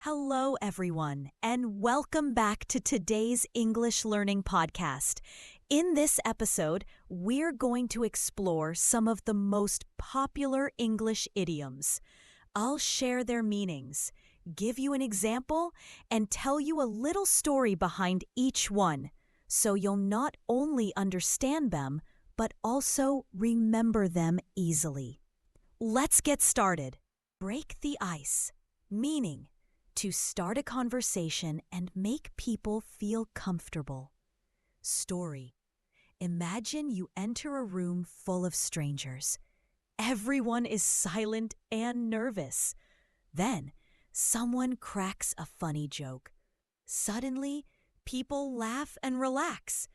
Hello, everyone, and welcome back to today's English Learning Podcast. In this episode, we're going to explore some of the most popular English idioms. I'll share their meanings, give you an example, and tell you a little story behind each one, so you'll not only understand them, but also remember them easily. Let's get started. Break the ice, meaning to start a conversation and make people feel comfortable. Story. Imagine you enter a room full of strangers. Everyone is silent and nervous. Then, someone cracks a funny joke. Suddenly, people laugh and relax.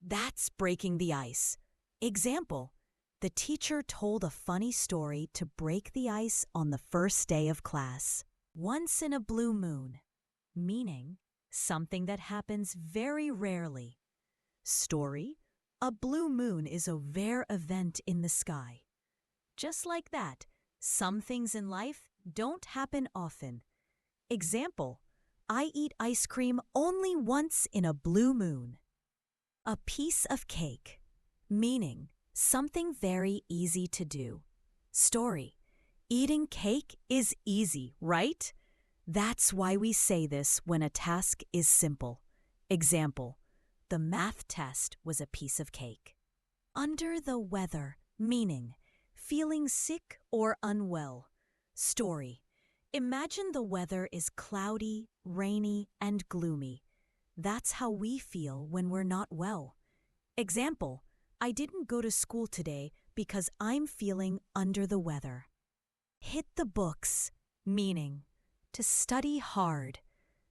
That's breaking the ice. Example. The teacher told a funny story to break the ice on the first day of class. Once in a blue moon, meaning something that happens very rarely. Story, a blue moon is a rare event in the sky. Just like that, some things in life don't happen often. Example, I eat ice cream only once in a blue moon. A piece of cake, meaning something very easy to do. Story, eating cake is easy, right? That's why we say this when a task is simple. Example, the math test was a piece of cake. Under the weather, meaning feeling sick or unwell. Story, imagine the weather is cloudy, rainy, and gloomy. That's how we feel when we're not well. Example, I didn't go to school today because I'm feeling under the weather. Hit the books, meaning to study hard.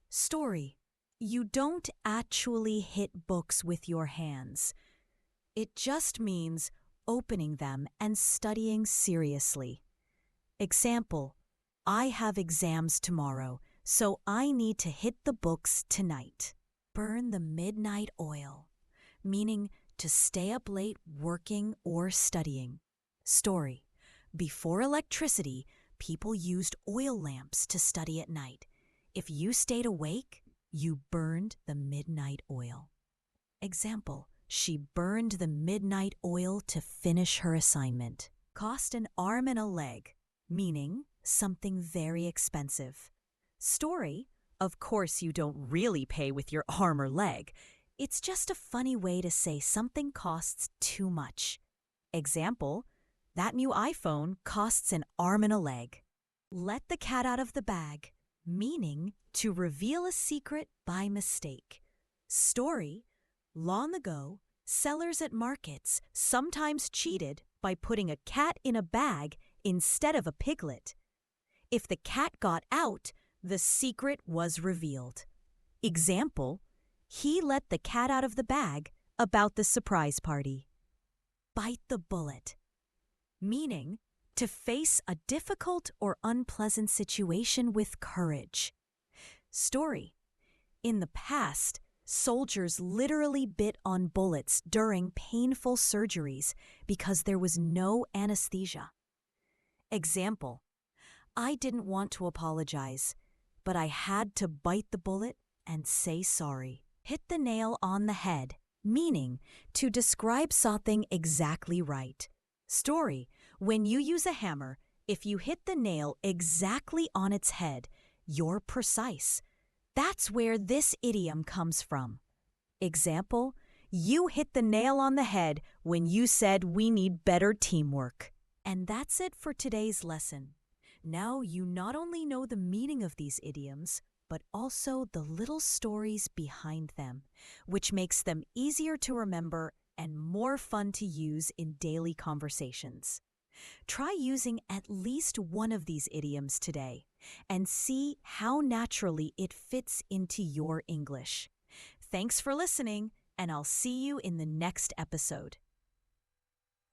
Story, you don't actually hit books with your hands. It just means opening them and studying seriously. Example, I have exams tomorrow, so I need to hit the books tonight. Burn the midnight oil, meaning to stay up late working or studying. Story, before electricity, people used oil lamps to study at night. If you stayed awake, you burned the midnight oil. Example, she burned the midnight oil to finish her assignment. Cost an arm and a leg, meaning something very expensive. Story, of course you don't really pay with your arm or leg. It's just a funny way to say something costs too much. Example, that new iPhone costs an arm and a leg. Let the cat out of the bag, meaning to reveal a secret by mistake. Story, long ago, sellers at markets sometimes cheated by putting a cat in a bag instead of a piglet. If the cat got out, the secret was revealed. Example, he let the cat out of the bag about the surprise party. Bite the bullet, meaning to face a difficult or unpleasant situation with courage. Story, in the past, soldiers literally bit on bullets during painful surgeries because there was no anesthesia. Example, I didn't want to apologize, but I had to bite the bullet and say sorry. Hit the nail on the head, meaning to describe something exactly right. Story, when you use a hammer, if you hit the nail exactly on its head, you're precise. That's where this idiom comes from. Example, you hit the nail on the head when you said we need better teamwork. And that's it for today's lesson. Now you not only know the meaning of these idioms, but also the little stories behind them, which makes them easier to remember and more fun to use in daily conversations. Try using at least one of these idioms today and see how naturally it fits into your English. Thanks for listening, and I'll see you in the next episode.